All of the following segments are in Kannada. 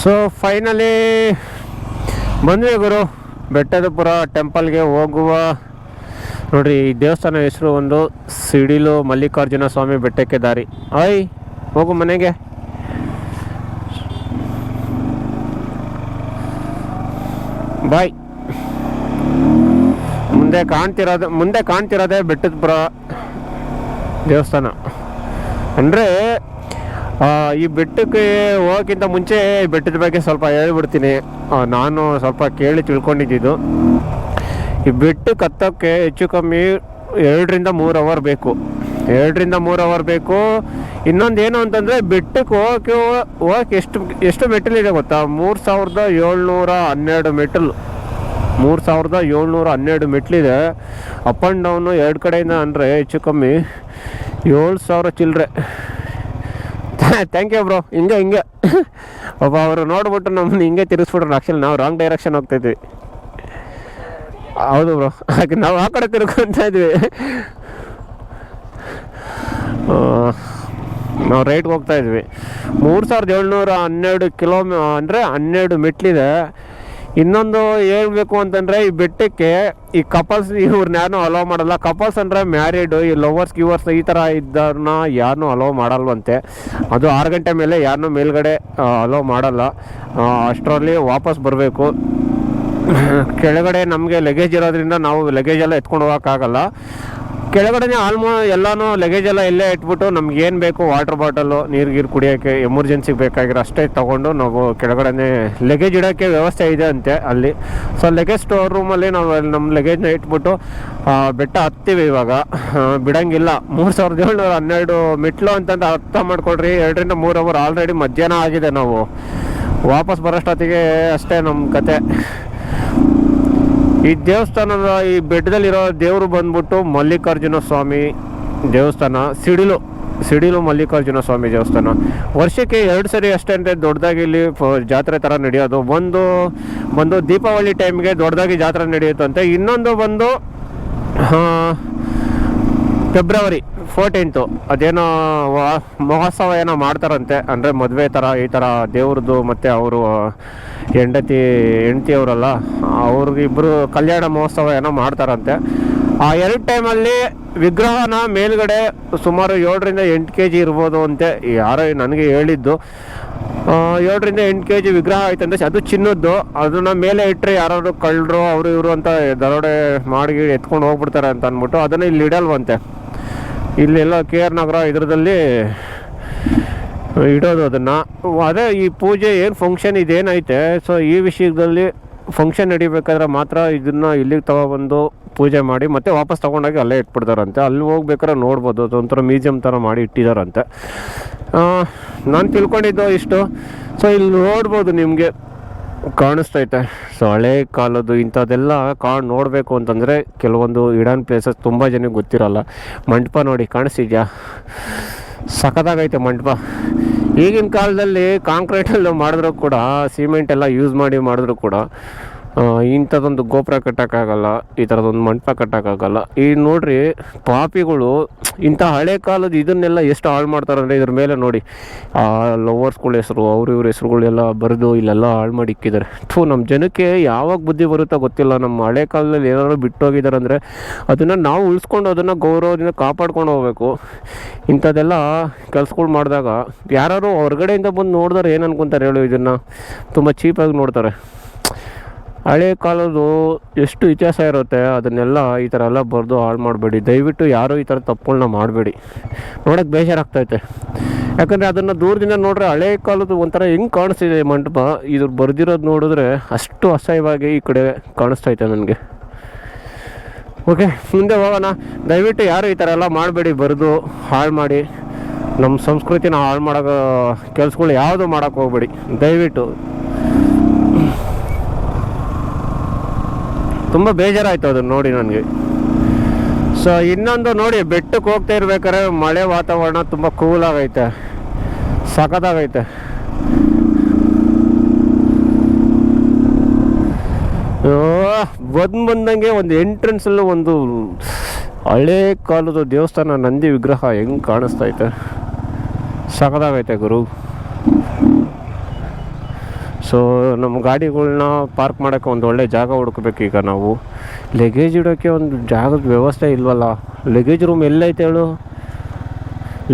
ಸೊ ಫೈನಲಿ ಬಂದ್ವಿ ಗುರು ಬೆಟ್ಟದಪುರ ಟೆಂಪಲ್ಗೆ ಹೋಗುವ. ನೋಡ್ರಿ ಈ ದೇವಸ್ಥಾನ ಹೆಸರು ಒಂದು ಸಿಡಿಲು ಮಲ್ಲಿಕಾರ್ಜುನ ಸ್ವಾಮಿ ಬೆಟ್ಟಕ್ಕೆ ದಾರಿ. ಆಯ್ ಹೋಗು ಮನೆಗೆ. ಬಾಯ್. ಮುಂದೆ ಕಾಣ್ತಿರೋದೇ ಬೆಟ್ಟದಪುರ ದೇವಸ್ಥಾನ. ಅಂದರೆ ಈ ಬೆಟ್ಟಕ್ಕೆ ಹೋಗೋಕ್ಕಿಂತ ಮುಂಚೆ ಈ ಬೆಟ್ಟದ ಬಗ್ಗೆ ಸ್ವಲ್ಪ ಹೇಳ್ಬಿಡ್ತೀನಿ. ನಾನು ಸ್ವಲ್ಪ ಕೇಳಿ ತಿಳ್ಕೊಂಡಿದ್ದು, ಈ ಬೆಟ್ಟಕ್ಕೆ ಹತ್ತೋಕ್ಕೆ ಹೆಚ್ಚು ಕಮ್ಮಿ 2 ರಿಂದ 3 ಅವರ್ ಬೇಕು. 2 ರಿಂದ 3 ಅವರ್ ಬೇಕು. ಇನ್ನೊಂದು ಏನು ಅಂತಂದರೆ ಬೆಟ್ಟಕ್ಕೆ ಹೋಗೋಕ್ಕೆ ಎಷ್ಟು ಮೆಟ್ಟಲಿದೆ ಗೊತ್ತಾ? 3712 ಮೆಟ್ಟಲು. 3712 ಮೆಟ್ಲಿದೆ. ಅಪ್ ಆ್ಯಂಡ್ ಡೌನು 2 ಕಡೆಯಿಂದ ಅಂದರೆ ಹೆಚ್ಚು ಕಮ್ಮಿ 7000 ಚಿಲ್ಲರೆ. Thank you bro. ಹಿಂಗೆ ಒಬ್ಬ ಅವರು ನೋಡ್ಬಿಟ್ಟು ನಮ್ಮನ್ನು ಹಿಂಗೆ ತಿರುಗಿಸ್ಬಿಟ್ರು. ಆ್ಯಕ್ಚುಲಿ ನಾವು ರಾಂಗ್ ಡೈರೆಕ್ಷನ್ ಹೋಗ್ತಾಯಿದ್ವಿ. ಹೌದು ಬ್ರೋ, ಹಾಗೆ ನಾವು ಆ ಕಡೆ ತಿರ್ಕೊತಾ ಇದ್ವಿ. ನಾವು ರೈಟ್ಗೆ ಹೋಗ್ತಾ ಇದ್ವಿ. 3712 ಅಂದರೆ 12 ಮೆಟ್ಲಿದೆ. ಇನ್ನೊಂದು ಹೇಳ್ಬೇಕು ಅಂತಂದರೆ ಈ ಬೆಟ್ಟಕ್ಕೆ ಈ ಕಪಲ್ಸ್ ಇವ್ರನ್ನ ಯಾರನ್ನೂ ಅಲೋ ಮಾಡಲ್ಲ. ಕಪಲ್ಸ್ ಅಂದರೆ ಮ್ಯಾರಿಡು, ಈ ಲವರ್ಸ್ ಗಿವರ್ಸ್ ಈ ಥರ ಇದ್ದವ್ರನ್ನ ಯಾರನ್ನೂ ಅಲೋ ಮಾಡಲ್ವಂತೆ. ಅದು 6 ಗಂಟೆ ಮೇಲೆ ಯಾರನ್ನೂ ಮೇಲ್ಗಡೆ ಅಲೋ ಮಾಡಲ್ಲ. ಅಷ್ಟರಲ್ಲಿ ವಾಪಸ್ ಬರಬೇಕು. ಕೆಳಗಡೆ ನಮಗೆ ಲಗೇಜ್ ಇರೋದ್ರಿಂದ ನಾವು ಲಗೇಜೆಲ್ಲ ಎತ್ಕೊಂಡು ಹೋಗೋಕ್ಕಾಗಲ್ಲ. ಕೆಳಗಡೆ ಎಲ್ಲನೂ ಲಗೇಜೆಲ್ಲ ಎಲ್ಲೇ ಇಟ್ಬಿಟ್ಟು ನಮ್ಗೇನು ಬೇಕು ವಾಟರ್ ಬಾಟಲು, ನೀರು ಕುಡಿಯೋಕ್ಕೆ ಎಮರ್ಜೆನ್ಸಿಗೆ ಬೇಕಾಗಿರೋ ಅಷ್ಟೇ ತೊಗೊಂಡು ನಾವು ಕೆಳಗಡೆ ಲಗೇಜ್ ಇಡೋಕ್ಕೆ ವ್ಯವಸ್ಥೆ ಇದೆ ಅಂತೆ ಅಲ್ಲಿ. ಸೊ ಲಗೇಜ್ ಸ್ಟೋರ್ ರೂಮಲ್ಲಿ ನಾವು ನಮ್ಮ ಲಗೇಜ್ನ ಇಟ್ಬಿಟ್ಟು ಬೆಟ್ಟ ಹತ್ತೀವಿ. ಇವಾಗ ಬಿಡೋಂಗಿಲ್ಲ. 3712 ಮೆಟ್ಲು ಅಂತಂದು ಅರ್ಥ ಮಾಡ್ಕೊಳ್ರಿ. 2 ರಿಂದ 3 ಅವರ್ ಆಲ್ರೆಡಿ ಮಧ್ಯಾಹ್ನ ಆಗಿದೆ. ನಾವು ವಾಪಸ್ ಬರೋಷ್ಟೊತ್ತಿಗೆ ಅಷ್ಟೇ ನಮ್ಮ ಕತೆ. ಈ ದೇವಸ್ಥಾನದ ಈ ಬೆಟ್ಟದಲ್ಲಿರೋ ದೇವರು ಬಂದ್ಬಿಟ್ಟು ಮಲ್ಲಿಕಾರ್ಜುನ ಸ್ವಾಮಿ ದೇವಸ್ಥಾನ. ಸಿಡಿಲು ಮಲ್ಲಿಕಾರ್ಜುನ ಸ್ವಾಮಿ ದೇವಸ್ಥಾನ. ವರ್ಷಕ್ಕೆ 2 ಸರಿ ಅಷ್ಟೇ ಅಂದರೆ ದೊಡ್ಡದಾಗಿ ಇಲ್ಲಿ ಜಾತ್ರೆ ಥರ ನಡೆಯೋದು. ಒಂದು ದೀಪಾವಳಿ ಟೈಮ್ಗೆ ದೊಡ್ಡದಾಗಿ ಜಾತ್ರೆ ನಡೆಯುತ್ತಂತೆ. ಇನ್ನೊಂದು ಬಂದು ಫೆಬ್ರವರಿ 14 ಅದೇನೋ ಮಹೋತ್ಸವ ಏನೋ ಮಾಡ್ತಾರಂತೆ. ಅಂದರೆ ಮದುವೆ ಥರ ಈ ಥರ ದೇವ್ರದ್ದು ಮತ್ತು ಅವರು ಹೆಂಡತಿ ಅವರಲ್ಲ, ಅವ್ರಿಗಿಬ್ಬರು ಕಲ್ಯಾಣ ಮಹೋತ್ಸವ ಏನೋ ಮಾಡ್ತಾರಂತೆ. ಆ 2 ಟೈಮಲ್ಲಿ ವಿಗ್ರಹನ ಮೇಲ್ಗಡೆ ಸುಮಾರು 7 ರಿಂದ 8 kg ಇರ್ಬೋದು ಅಂತೆ. ಯಾರೋ ನನಗೆ ಹೇಳಿದ್ದು 7 ರಿಂದ 8 kg ವಿಗ್ರಹ ಆಯ್ತಂದ್ರೆ ಅದು ಚಿನ್ನದ್ದು. ಅದನ್ನ ಮೇಲೆ ಇಟ್ಟರೆ ಯಾರು ಕಳ್ಳರು ಅವರು ಇವರು ಅಂತ ದರೋಡೆ ಮಾಡಿ ಎತ್ಕೊಂಡು ಹೋಗ್ಬಿಡ್ತಾರೆ ಅಂತ ಅಂದ್ಬಿಟ್ಟು ಅದನ್ನು ಇಲ್ಲಿ ಇಡಲ್ವಂತೆ. ಇಲ್ಲೆಲ್ಲ KR ನಗರ ಇದರದಲ್ಲಿ ಇಡೋದು ಅದನ್ನು. ಅದೇ ಈ ಪೂಜೆ ಏನು ಫಂಕ್ಷನ್ ಇದೇನೈತೆ, ಸೊ ಈ ವಿಷಯದಲ್ಲಿ ಫಂಕ್ಷನ್ ನಡಿಬೇಕಾದ್ರೆ ಮಾತ್ರ ಇದನ್ನು ಇಲ್ಲಿಗೆ ತಗೊಬಂದು ಪೂಜೆ ಮಾಡಿ ಮತ್ತೆ ವಾಪಸ್ ತೊಗೊಂಡೋಗಿ ಅಲ್ಲೇ ಇಟ್ಬಿಡ್ತಾರಂತೆ. ಅಲ್ಲಿ ಹೋಗ್ಬೇಕಾದ್ರೆ ನೋಡ್ಬೋದು, ಅದೊಂಥರ ಮ್ಯೂಸಿಯಮ್ ಥರ ಮಾಡಿ ಇಟ್ಟಿದ್ದಾರಂತೆ. ನಾನು ತಿಳ್ಕೊಂಡಿದ್ದು ಇಷ್ಟು. ಸೊ ಇಲ್ಲಿ ನೋಡ್ಬೋದು, ನಿಮಗೆ ಕಾಣಿಸ್ತೈತೆ. ಸೊ ಹಳೆ ಕಾಲದ್ದು ಇಂಥದ್ದೆಲ್ಲ ನೋಡಬೇಕು ಅಂತಂದರೆ ಕೆಲವೊಂದು ಹಿಡನ್ ಪ್ಲೇಸಸ್ ತುಂಬ ಜನಕ್ಕೆ ಗೊತ್ತಿರಲ್ಲ. ಮಂಟಪ ನೋಡಿ ಕಾಣಿಸ್ತಿದ್ಯಾ? ಸಖತ್ತಾಗೈತೆ ಮಂಟಪ. ಈಗಿನ ಕಾಲದಲ್ಲಿ ಕಾಂಕ್ರೀಟಲ್ಲಿ ಮಾಡಿದ್ರು ಕೂಡ, ಸಿಮೆಂಟ್ ಎಲ್ಲ ಯೂಸ್ ಮಾಡಿದ್ರು ಕೂಡ ಇಂಥದ್ದೊಂದು ಗೋಪುರ ಕಟ್ಟೋಕ್ಕಾಗಲ್ಲ, ಈ ಥರದೊಂದು ಮಂಟಪ ಕಟ್ಟೋಕ್ಕಾಗಲ್ಲ. ಈ ನೋಡ್ರಿ ಪಾಪಿಗಳು ಇಂಥ ಹಳೆ ಕಾಲದ ಇದನ್ನೆಲ್ಲ ಎಷ್ಟು ಹಾಳು ಮಾಡ್ತಾರೆ ಅಂದರೆ ಇದ್ರ ಮೇಲೆ ನೋಡಿ ಲವರ್ಸ್ಗಳ ಹೆಸರು ಇವ್ರ ಹೆಸರುಗಳೆಲ್ಲ ಬರೆದು ಇಲ್ಲೆಲ್ಲ ಹಾಳು ಮಾಡಿ ಇಕ್ಕಿದ್ದಾರೆ. ನಮ್ಮ ಜನಕ್ಕೆ ಯಾವಾಗ ಬುದ್ಧಿ ಬರುತ್ತೋ ಗೊತ್ತಿಲ್ಲ. ನಮ್ಮ ಹಳೆ ಕಾಲದಲ್ಲಿ ಏನಾದ್ರು ಬಿಟ್ಟೋಗಿದ್ದಾರೆ ಅಂದರೆ ಅದನ್ನು ನಾವು ಉಳಿಸ್ಕೊಂಡು ಅದನ್ನು ಗೌರವದಿಂದ ಕಾಪಾಡ್ಕೊಂಡು ಹೋಗ್ಬೇಕು. ಇಂಥದ್ದೆಲ್ಲ ಕೆಲಸಗಳು ಮಾಡಿದಾಗ ಯಾರು ಹೊರಗಡೆಯಿಂದ ಬಂದು ನೋಡಿದ್ರೆ ಏನು ಅನ್ಕೊತಾರೆ ಹೇಳು? ಇದನ್ನು ತುಂಬ ಚೀಪಾಗಿ ನೋಡ್ತಾರೆ. ಹಳೆ ಕಾಲದ್ದು ಎಷ್ಟು ಇತಿಹಾಸ ಇರುತ್ತೆ ಅದನ್ನೆಲ್ಲ ಈ ಥರ ಎಲ್ಲ ಬರೆದು ಹಾಳು ಮಾಡಬೇಡಿ. ದಯವಿಟ್ಟು ಯಾರೂ ಈ ಥರ ತಪ್ಪುಗಳನ್ನ ಮಾಡಬೇಡಿ. ನೋಡೋಕ್ಕೆ ಬೇಜಾರಾಗ್ತೈತೆ. ಯಾಕಂದರೆ ಅದನ್ನು ದೂರದಿಂದ ನೋಡ್ರೆ ಹಳೆ ಕಾಲದ್ದು ಒಂಥರ ಹೆಂಗೆ ಕಾಣಿಸ್ತಿದೆ ಮಂಟಪ. ಇದ್ರ ಬರೆದಿರೋದು ನೋಡಿದ್ರೆ ಅಷ್ಟು ಅಸಹ್ಯವಾಗಿ ಈ ಕಡೆ ಕಾಣಿಸ್ತೈತೆ ನನಗೆ. ಓಕೆ, ಮುಂದೆ ಹೋಗೋಣ. ದಯವಿಟ್ಟು ಯಾರು ಈ ಥರ ಎಲ್ಲ ಮಾಡಬೇಡಿ, ಬರೆದು ಹಾಳು ಮಾಡಿ ನಮ್ಮ ಸಂಸ್ಕೃತಿನ ಹಾಳು ಮಾಡೋ ಕೆಲಸಗಳು ಯಾವುದು ಮಾಡೋಕ್ಕೆ ಹೋಗ್ಬೇಡಿ ದಯವಿಟ್ಟು. ತುಂಬ ಬೇಜಾರಾಯಿತು ಅದನ್ನು ನೋಡಿ ನನಗೆ. ಸೊ ಇನ್ನೊಂದು ನೋಡಿ, ಬೆಟ್ಟಕ್ಕೆ ಹೋಗ್ತಾ ಇರ್ಬೇಕಾದ್ರೆ ಮಳೆ ವಾತಾವರಣ ತುಂಬ ಕೂಲಾಗೈತೆ, ಸಖತ್ತಾಗೈತೆ. ಬಂದಂಗೆ ಒಂದು ಎಂಟ್ರೆನ್ಸಲ್ಲೂ ಒಂದು ಹಳೇ ಕಾಲದ ದೇವಸ್ಥಾನ ನಂದಿ ವಿಗ್ರಹ ಹೆಂಗೆ ಕಾಣಿಸ್ತೈತೆ, ಸಖತ್ತಾಗೈತೆ ಗುರು. ಸೊ ನಮ್ಮ ಗಾಡಿಗಳ್ನ ಪಾರ್ಕ್ ಮಾಡೋಕ್ಕೆ ಒಂದು ಒಳ್ಳೆ ಜಾಗ ಹುಡುಕ್ಬೇಕು ಈಗ ನಾವು. ಲಗೇಜ್ ಇಡೋಕ್ಕೆ ಒಂದು ಜಾಗದ ವ್ಯವಸ್ಥೆ ಇಲ್ವಲ್ಲ. ಲಗೇಜ್ ರೂಮ್ ಎಲ್ಲೈತೆ ಹೇಳು?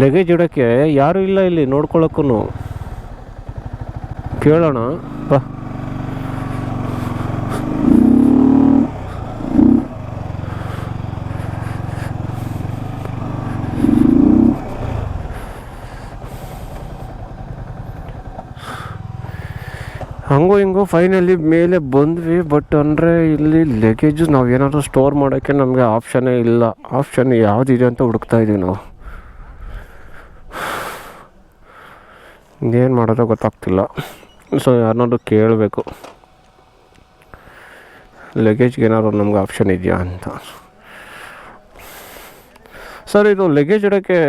ಲಗೇಜ್ ಇಡೋಕ್ಕೆ ಯಾರೂ ಇಲ್ಲ ಇಲ್ಲಿ ನೋಡ್ಕೊಳಕ್ಕೂ. ಕೇಳೋಣ ಬಾ. ಹಂಗೂ ಹಿಂಗೂ ಫೈನಲಿ ಮೇಲೆ ಬಂದ್ವಿ. ಬಟ್ ಅಂದರೆ ಇಲ್ಲಿ ಲಗೇಜು ನಾವು ಏನಾದರೂ ಸ್ಟೋರ್ ಮಾಡೋಕ್ಕೆ ನಮಗೆ ಆಪ್ಷನ್ನೇ ಇಲ್ಲ. ಆಪ್ಷನ್ ಯಾವುದಿದೆ ಅಂತ ಹುಡುಕ್ತಾ ಇದ್ದೀವಿ ನಾವು. ಏನು ಮಾಡೋದೋ ಗೊತ್ತಾಗ್ತಿಲ್ಲ. ಸೊ ಯಾರನ್ನಾದ್ರು ಕೇಳಬೇಕು, ಲಗೇಜ್ಗೆ ಏನಾದ್ರು ನಮ್ಗೆ ಆಪ್ಷನ್ ಇದೆಯಾ ಅಂತ. ಸರ್ ಇದು ಲಗೇಜ್ ಇಡೋಕ್ಕೆ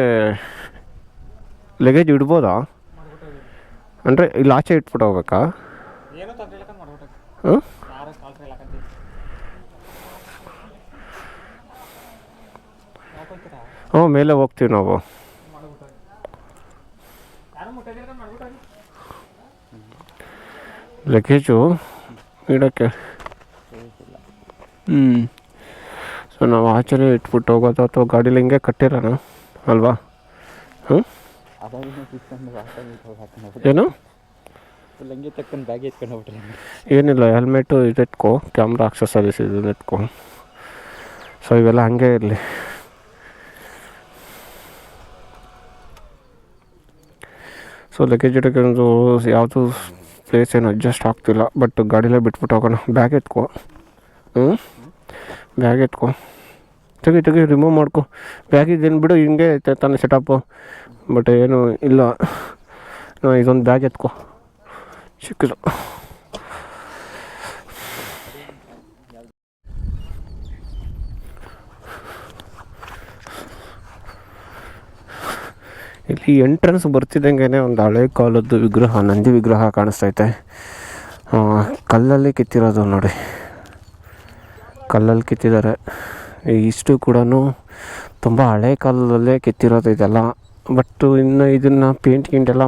ಲಗೇಜ್ ಇಡ್ಬೋದಾ? ಅಂದರೆ ಇಲ್ಲಿ ಆಚೆ ಇಟ್ಬಿಟ್ಟು ಹೋಗ್ಬೇಕಾ? ಹಾಂ, ಹ್ಞೂ ಮೇಲೆ ಹೋಗ್ತೀವಿ ನಾವು. ಲಗೇಜು ಇಡೋಕ್ಕೆ ಸೊ ನಾವು ಆಚೆನೇ ಇಟ್ಬಿಟ್ಟು ಹೋಗೋದು ಅಥವಾ ಗಾಡೀಲಿ ಹಿಂಗೆ ಕಟ್ಟಿರೋಣ ಅಲ್ವಾ? ಹ್ಞೂ ಏನು ಏನಿಲ್ಲ, ಹೆಲ್ಮೆಟು ಇದೆತ್ಕೊ, ಕ್ಯಾಮ್ರಾ ಆಕ್ಸಸರೀಸ್ ಇದನ್ನ ಎತ್ಕೊ. ಸೊ ಇವೆಲ್ಲ ಹಂಗೆ ಇರಲಿ. ಸೊ ಲಗೇಜ್ ಇಡೋಕ್ಕೆ ಒಂದು ಯಾವುದು ಪ್ಲೇಸ್ ಏನು ಅಡ್ಜಸ್ಟ್ ಆಗ್ತಿಲ್ಲ. ಬಟ್ ಗಾಡಿಲೇ ಬಿಟ್ಬಿಟ್ಟು ಹೋಗೋಣ. ಬ್ಯಾಗ್ ಎತ್ಕೊ. ಬ್ಯಾಗ್ ಎತ್ಕೊ, ತೆಗಿ ರಿಮೂವ್ ಮಾಡ್ಕೊ. ಬ್ಯಾಗಿದ್ದೇನು ಬಿಡು, ಹಿಂಗೆ ಐತೆ ತಾನೇ ಸೆಟಪ್ಪು. ಬಟ್ ಏನು ಇಲ್ಲ, ಇದೊಂದು ಬ್ಯಾಗ್ ಎತ್ಕೊ ಚಿಕ್ಕದು. ಇಲ್ಲಿ ಎಂಟ್ರೆನ್ಸ್ ಬರ್ತಿದ್ದಂಗೆ ಒಂದು ಹಳೆ ಕಾಲದ್ದು ವಿಗ್ರಹ, ನಂದಿ ವಿಗ್ರಹ ಕಾಣಿಸ್ತೈತೆ. ಕಲ್ಲಲ್ಲಿ ಕೆತ್ತಿರೋದು ನೋಡಿ, ಕಲ್ಲಲ್ಲಿ ಕೆತ್ತಿದ್ದಾರೆ. ಇಷ್ಟು ಕೂಡ ತುಂಬ ಹಳೆ ಕಾಲದಲ್ಲೇ ಕೆತ್ತಿರೋದು ಇದೆಲ್ಲ. ಬಟ್ ಇನ್ನು ಇದನ್ನು ಪೇಂಟ್ ಗಿಂಟೆಲ್ಲ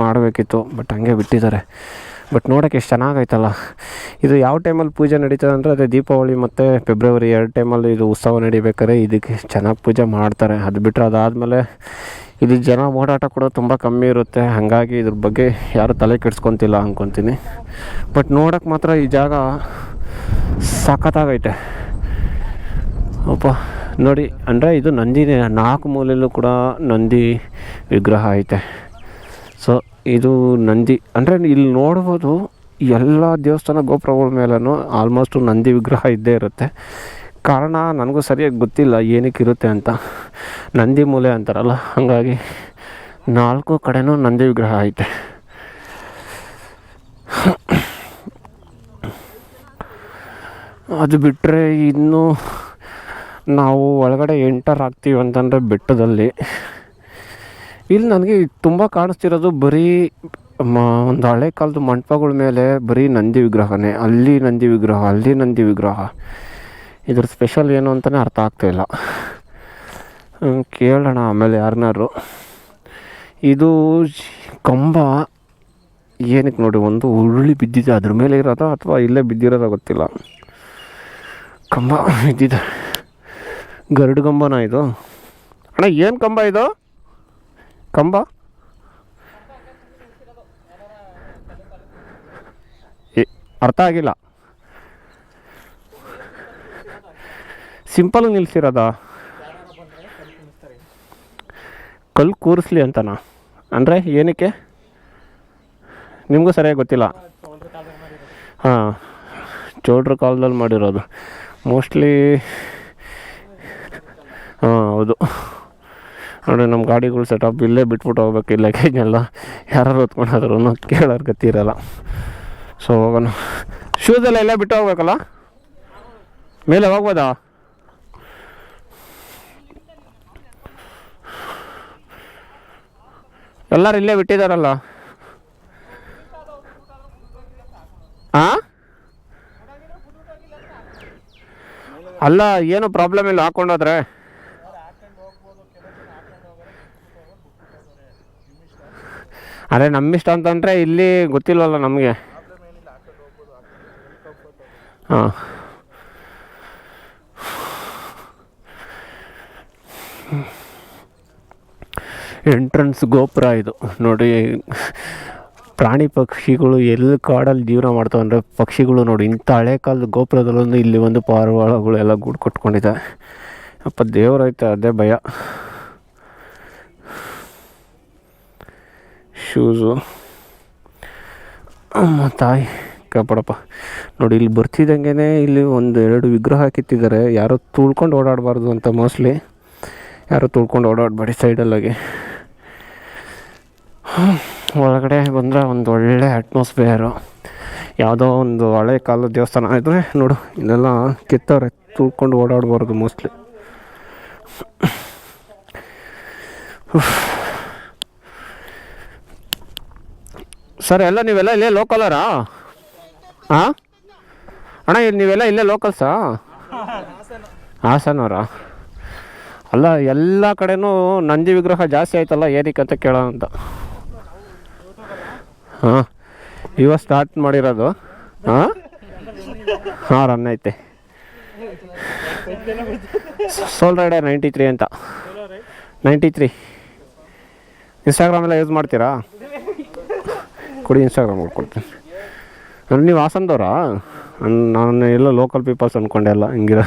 ಮಾಡಬೇಕಿತ್ತು, ಬಟ್ ಹಂಗೆ ಬಿಟ್ಟಿದ್ದಾರೆ. ಬಟ್ ನೋಡೋಕ್ಕೆ ಎಷ್ಟು ಚೆನ್ನಾಗೈತಲ್ಲ. ಇದು ಯಾವ ಟೈಮಲ್ಲಿ ಪೂಜೆ ನಡೀತದೆ ಅಂದರೆ ಅದೇ ದೀಪಾವಳಿ ಮತ್ತು ಫೆಬ್ರವರಿ 2 ಟೈಮಲ್ಲಿ ಇದು ಉತ್ಸವ ನಡಿಬೇಕಾದ್ರೆ ಇದಕ್ಕೆ ಚೆನ್ನಾಗಿ ಪೂಜೆ ಮಾಡ್ತಾರೆ. ಅದು ಬಿಟ್ಟರೆ ಅದಾದಮೇಲೆ ಇಲ್ಲಿ ಜನ ಓಡಾಟ ಕೂಡ ತುಂಬ ಕಮ್ಮಿ ಇರುತ್ತೆ. ಹಾಗಾಗಿ ಇದ್ರ ಬಗ್ಗೆ ಯಾರು ತಲೆ ಕೆಡ್ಸ್ಕೊತಿಲ್ಲ ಅಂದ್ಕೊತೀನಿ. ಬಟ್ ನೋಡೋಕ್ಕೆ ಮಾತ್ರ ಈ ಜಾಗ ಸಖತ್ತಾಗೈತೆ ಅಪ್ಪ. ನೋಡಿ, ಅಂದರೆ ಇದು ನಂದಿನೇ, 4 ಮೂಲೆಯಲ್ಲೂ ಕೂಡ ನಂದಿ ವಿಗ್ರಹ ಐತೆ. ಸೊ ಇದು ನಂದಿ ಅಂದರೆ ಇಲ್ಲಿ ನೋಡ್ಬೋದು ಎಲ್ಲ ದೇವಸ್ಥಾನ ಗೋಪುರಗಳ ಮೇಲೂ ಆಲ್ಮೋಸ್ಟು ನಂದಿ ವಿಗ್ರಹ ಇದ್ದೇ ಇರುತ್ತೆ. ಕಾರಣ ನನಗೂ ಸರಿಯಾಗಿ ಗೊತ್ತಿಲ್ಲ ಏನಕ್ಕಿರುತ್ತೆ ಅಂತ. ನಂದಿ ಮೂಲೆ ಅಂತಾರಲ್ಲ, ಹಾಗಾಗಿ 4 ಕಡೆನೂ ನಂದಿ ವಿಗ್ರಹ ಐತೆ. ಅದು ಬಿಟ್ಟರೆ ಇನ್ನು ನಾವು ಒಳಗಡೆ ಎಂಟರ್ ಆಗ್ತೀವಿ ಅಂತಂದರೆ ಬೆಟ್ಟದಲ್ಲಿ ಇಲ್ಲಿ ನನಗೆ ತುಂಬ ಕಾಣಿಸ್ತಿರೋದು ಬರೀ ಒಂದು ಹಳೆ ಕಾಲದ ಮಂಟಪಗಳ ಮೇಲೆ ಬರೀ ನಂದಿ ವಿಗ್ರಹನೇ. ಅಲ್ಲಿ ನಂದಿ ವಿಗ್ರಹ, ಅಲ್ಲಿ ನಂದಿ ವಿಗ್ರಹ. ಇದ್ರ ಸ್ಪೆಷಲ್ ಏನು ಅಂತಲೇ ಅರ್ಥ ಆಗ್ತಾಯಿಲ್ಲ. ಕೇಳೋಣ ಆಮೇಲೆ ಯಾರನ್ನಾರು. ಇದು ಕಂಬ ಏನಕ್ಕೆ ನೋಡಿ, ಒಂದು ಉರುಳಿ ಬಿದ್ದಿದೆ, ಅದ್ರ ಮೇಲೆ ಇರೋದೋ ಅಥವಾ ಇಲ್ಲೇ ಬಿದ್ದಿರೋದೋ ಗೊತ್ತಿಲ್ಲ. ಕಂಬ ಬಿದ್ದಿದೆ, ಗರುಡು ಕಂಬನ ಇದು? ಅಣ್ಣ ಏನು ಕಂಬ ಇದು? ಕಂಬ ಅರ್ಥ ಆಗಿಲ್ಲ. ಸಿಂಪಲ್ ನಿಲ್ಸಿರೋದಾ? ಕಲ್ಲು ಕೂರಿಸ್ಲಿ ಅಂತನಾ? ಅಂದರೆ ಏನಕ್ಕೆ ನಿಮಗೂ ಸರಿಯಾಗಿ ಗೊತ್ತಿಲ್ಲ. ಹಾಂ, ಚೋಳ್ರ ಕಾಲದಲ್ಲಿ ಮಾಡಿರೋದು ಮೋಸ್ಟ್ಲಿ. ಹಾಂ ಹೌದು ನೋಡಿ, ನಮ್ಮ ಗಾಡಿಗಳು ಸೆಟಪ್ ಇಲ್ಲೇ ಬಿಟ್ಬಿಟ್ಟು ಹೋಗ್ಬೇಕು. ಇಲ್ಲ ಲಗೇಜ್ನೆಲ್ಲ ಯಾರು ಹೊತ್ಕೊಂಡಾದ್ರೂ ಕೇಳೋರು ಗತಿ ಇರೋಲ್ಲ. ಸೊ ಹೋಗೋಣ. ಶೂಸೆಲ್ಲ ಇಲ್ಲೇ ಬಿಟ್ಟು ಹೋಗ್ಬೇಕಲ್ಲ, ಮೇಲೆ ಹೋಗ್ಬೋದಾ? ಎಲ್ಲರೂ ಇಲ್ಲೇ ಬಿಟ್ಟಿದ್ದಾರಲ್ಲ. ಹಾಂ, ಅಲ್ಲ ಏನೂ ಪ್ರಾಬ್ಲಮ್ ಇಲ್ಲ ಹಾಕ್ಕೊಂಡೋದ್ರೆ. ಅದೇ ನಮ್ಮಿಷ್ಟ ಅಂತಂದರೆ ಇಲ್ಲಿ ಗೊತ್ತಿಲ್ವಲ್ಲ ನಮಗೆ. ಹಾಂ, ಎಂಟ್ರೆನ್ಸ್ ಗೋಪುರ ಇದು ನೋಡಿ. ಪ್ರಾಣಿ ಪಕ್ಷಿಗಳು ಎಲ್ಲಿ ಕಾಡಲ್ಲಿ ಜೀವನ ಮಾಡ್ತಾವೆ ಅಂದರೆ ಪಕ್ಷಿಗಳು ನೋಡಿ, ಇಂಥ ಹಳೆ ಕಾಲದ ಗೋಪುರದಲ್ಲೊಂದು ಇಲ್ಲಿ ಒಂದು ಪಾರಿವಾಳಗಳು ಎಲ್ಲ ಗೂಡು ಕಟ್ಕೊಂಡಿದೆ. ಅಪ್ಪ ದೇವರೈತೆ, ಅದೇ ಭಯ. ಶೂಸು ಅಮ್ಮ ತಾಯಿ ಕಾಪಾಡಪ್ಪ. ನೋಡಿ ಇಲ್ಲಿ ಬರ್ತಿದ್ದಂಗೆ ಇಲ್ಲಿ ಒಂದು 2 ವಿಗ್ರಹ ಕಿತ್ತಿದ್ದಾರೆ. ಯಾರೋ ತುಳ್ಕೊಂಡು ಓಡಾಡಬಾರ್ದು ಅಂತ, ಮೋಸ್ಟ್ಲಿ ಯಾರೋ ತುಳ್ಕೊಂಡು ಓಡಾಡಬೇಡಿ ಸೈಡಲ್ಲಾಗಿ. ಒಳಗಡೆ ಬಂದರೆ ಒಂದು ಒಳ್ಳೆ ಅಟ್ಮಾಸ್ಫಿಯರು. ಯಾವುದೋ ಒಂದು ಹಳೆ ಕಾಲದ ದೇವಸ್ಥಾನ ಇದ್ದರೆ ನೋಡು, ಇದೆಲ್ಲ ಕಿತ್ತವ್ರೆ, ತುಳ್ಕೊಂಡು ಓಡಾಡಬಾರ್ದು ಮೋಸ್ಟ್ಲಿ. ಸರ್ ಎಲ್ಲ ನೀವೆಲ್ಲ ಇಲ್ಲೇ ಲೋಕಲರಾ? ಹಾಂ ಅಣ್ಣ, ನೀವೆಲ್ಲ ಇಲ್ಲೇ ಲೋಕಲ್ಸಾ? ಹಾಸನವರಾ? ಅಲ್ಲ, ಎಲ್ಲ ಕಡೆನೂ ನಂದಿ ವಿಗ್ರಹ ಜಾಸ್ತಿ ಆಯ್ತಲ್ಲ, ಏನಕ್ಕೆ ಅಂತ ಕೇಳೋ ಅಂತ. ಹಾಂ, ಇವಾಗ ಸ್ಟಾರ್ಟ್ ಮಾಡಿರೋದು. ಹಾಂ ಹಾಂ, ರನ್ ಐತೆ. ಸೋಲ್ ರೈಡರ್ 93 ಅಂತ. 93 ಇನ್ಸ್ಟಾಗ್ರಾಮೆಲ್ಲ ಯೂಸ್ ಮಾಡ್ತೀರಾ? ಕೊಡಿ, ಇನ್ಸ್ಟಾಗ್ರಾಮ್ ಮಾಡ್ಕೊಡ್ತೀನಿ. ನೀವು ಹಾಸನದವ್ರಾ? ನಾನು ಎಲ್ಲ ಲೋಕಲ್ ಪೀಪಲ್ಸ್ ಅಂದ್ಕೊಂಡೆ ಎಲ್ಲ ಹಿಂಗಿರ.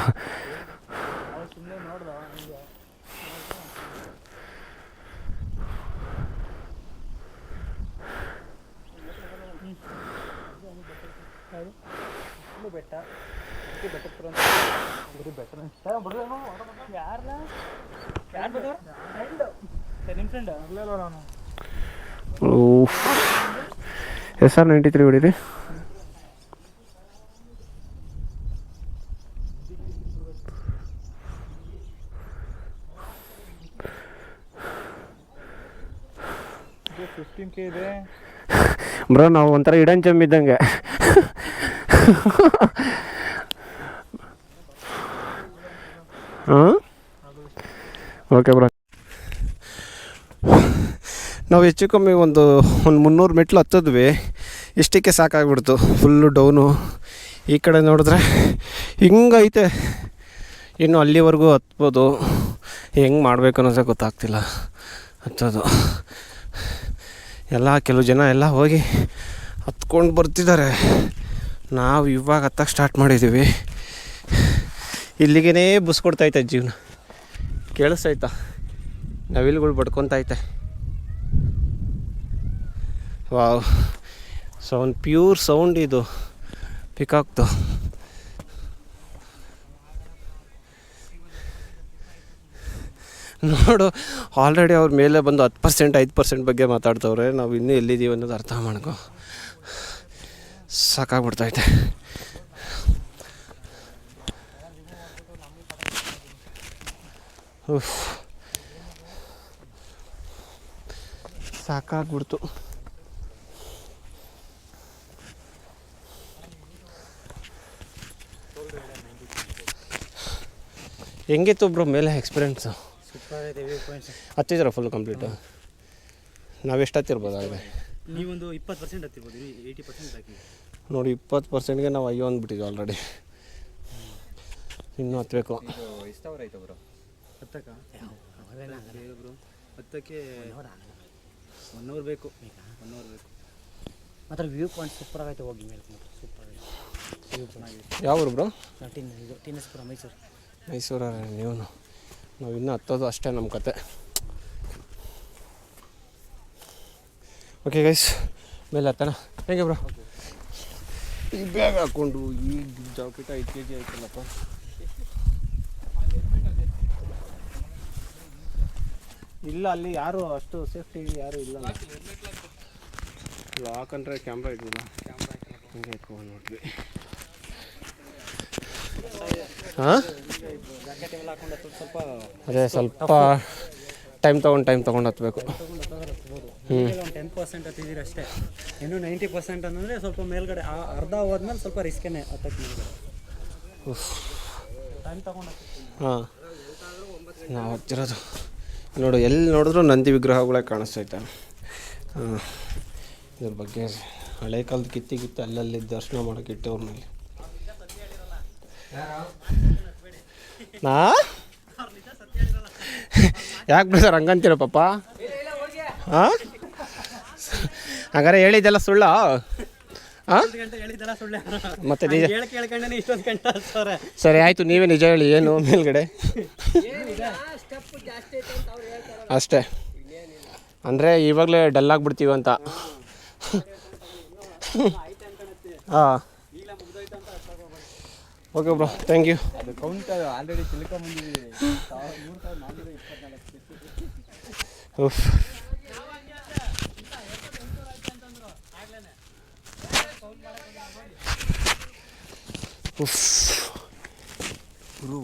SR 93 ಹೊಡೀರಿ. ಬ್ರೋ, ನಾವು ಒಂಥರ ಇಡನ್ ಚೆಮ್ ಇದ್ದಂಗೆ. ಹಾಂ, ಓಕೆ ಬ್ರೋ. ನಾವು ಹೆಚ್ಚು ಕಮ್ಮಿ ಒಂದು 300 ಮೆಟ್ಲು ಹತ್ತಿದ್ವಿ. ಇಷ್ಟಕ್ಕೆ ಸಾಕಾಗ್ಬಿಡ್ತು, ಫುಲ್ಲು ಡೌನು. ಈ ಕಡೆ ನೋಡಿದ್ರೆ ಹಿಂಗೈತೆ, ಇನ್ನು ಅಲ್ಲಿವರೆಗೂ ಹತ್ಬೋದು. ಹೆಂಗೆ ಮಾಡಬೇಕು ಅನ್ನೋದೇ ಗೊತ್ತಾಗ್ತಿಲ್ಲ ಹತ್ತೋದು. ಎಲ್ಲ ಕೆಲವು ಜನ ಎಲ್ಲ ಹೋಗಿ ಹತ್ಕೊಂಡು ಬರ್ತಿದ್ದಾರೆ. ನಾವು ಇವಾಗ ಹತ್ತಕ್ಕೆ ಸ್ಟಾರ್ಟ್ ಮಾಡಿದ್ದೀವಿ. ಇಲ್ಲಿಗೇ ಬುಸ್ ಕೊಡ್ತೈತೆ ಜೀವನ. ಕೇಳಿಸ್ತೈತಾ? ನವಿಲುಗಳು ಬಡ್ಕೊತೈತೆ. ವಾವ್, ಸೌಂಡ್, ಪ್ಯೂರ್ ಸೌಂಡ್ ಇದು ಪಿಕಾಕ್ದು. ನೋಡು, ಆಲ್ರೆಡಿ ಅವ್ರ ಮೇಲೆ ಬಂದು 10% 5% ಬಗ್ಗೆ ಮಾತಾಡ್ತವ್ರೆ. ನಾವು ಇನ್ನೂ ಎಲ್ಲಿದ್ದೀವಿ ಅನ್ನೋದು ಅರ್ಥ ಮಾಡ್ಕೊ. ಸಾಕಾಗ್ಬಿಡ್ತೈತೆ. ಸಾಕಾಗ್ಬಿಡ್ತು. ಹೆಂಗಿತ್ತು ಬ್ರೋ ಮೇಲೆ ಎಕ್ಸ್ಪೀರಿಯೆನ್ಸು? ಹತ್ತಿದ್ದೀರಾ full complete? ನಾವೆಷ್ಟು ಹತ್ತಿರ್ಬೋದು ಆದರೆ? ನೀವೊಂದು 20% ಹತ್ತಿರ್ಬೋದು, 80% ಹಾಕಿ ನೋಡಿ. 20%ಗೆ ನಾವು ಅಯ್ಯೋ ಅಂದ್ಬಿಟ್ಟಿದ್ವಿ ಆಲ್ರೆಡಿ. ಇನ್ನೂ ಹತ್ತಬೇಕು. ಎಷ್ಟು ಅವರ್ ಆಯ್ತು ಬ್ರೋ ಹತ್ತಕ್ಕೆ? ಬ್ರೋ ಹತ್ತಕ್ಕೆ 1 ಅವರ್ ಬೇಕು. 1 ಅವರ್ ಬೇಕು. ಮಾತ್ರ ವ್ಯೂ ಪಾಯಿಂಟ್ ಸೂಪರ್ ಆಗೈತೆ. ಹೋಗಿ ಮೇಲೆ ಮಾತ್ರ ಸೂಪರ್ ಆಗೈತೆ ವ್ಯೂ ಪಾಯಿಂಟ್. ಯಾವ ಊರು ಬ್ರೋ? ಟೀನಸ್ಪುರ, ಮೈಸೂರು. ಮೈಸೂರೇ ನೀವು? ನಾವು ಇನ್ನೂ ಹತ್ತೋದು ಅಷ್ಟೇ ನಮ್ಮ ಕತೆ. ಓಕೆ ಗೈಸ್, ಮೇಲೆ ಹತ್ತೋಣ. ಹೇಗೆ ಬ್ರೋ? ಈ ಬ್ಯಾಗ್ ಹಾಕ್ಕೊಂಡು ಈ ಜಾಕೆಟ್ 5 kg ಆಯ್ತಲ್ಲಪ್ಪ. ಇಲ್ಲ, ಅಲ್ಲಿ ಯಾರು ಅಷ್ಟು ಸೇಫ್ಟಿ ಯಾರು ಇಲ್ಲ. ಲಾಕ್ ಅಂದರೆ ಕ್ಯಾಮ್ರಾ ಇದ್ದಿಲ್ಲ, ಹಂಗೆ ಇಟ್ಕೊಂಡು ನೋಡಿದ್ವಿ. ಹಾಂ, ಅದೇ ಸ್ವಲ್ಪ ಟೈಮ್ ತೊಗೊಂಡು ಹತ್ತಬೇಕು. 10% ಹತ್ತಿದ್ದೀರಿ ಅಷ್ಟೇ. ಇನ್ನು 90% ಅಂದರೆ ಸ್ವಲ್ಪ ಮೇಲ್ಗಡೆ ಅರ್ಧ ಹೋದ್ಮೇಲೆ ಸ್ವಲ್ಪ ರಿಸ್ಕೇನೆ ಹತ್ತಕ್ಕೆ ಮೇಲ್ಗಡೆ. ಟೈಮ್ ತೊಗೊಂಡು. ಹಾಂ, ನಾವು ಹತ್ತಿರೋದು ನೋಡು, ಎಲ್ಲಿ ನೋಡಿದ್ರು ನಂದಿ ವಿಗ್ರಹಗಳೇ ಕಾಣಿಸ್ತೈತೆ. ಇದ್ರ ಬಗ್ಗೆ ಹಳೆ ಕಾಲದ ಕಿತ್ತಿ ಅಲ್ಲಲ್ಲಿ ದರ್ಶನ ಮಾಡೋಕೆ ಇಟ್ಟವ್ರ ಮೇಲೆ. ನಾ ಯಾಕೆ ಬಿಡಿ ಸರ್ ಹಂಗಂತೀರ ಪಾಪ? ಹಾಂ, ಹಂಗಾರೆ ಹೇಳಿದ್ದೆಲ್ಲ ಸುಳ್ಳ? ಹಾಂ, ಮತ್ತೆ ನಿಜ ಸರಿ ಆಯಿತು, ನೀವೇ ನಿಜ ಹೇಳಿ ಏನು ಮೇಲ್ಗಡೆ ಅಷ್ಟೇ. ಅಂದರೆ ಇವಾಗಲೇ ಡಲ್ ಆಗಿಬಿಡ್ತೀವಿ ಅಂತ. ಹಾಂ, okay bro, thank you. Already ತಿಳ್ಕೊಂಬಂದಿದ್ದೀವಿ.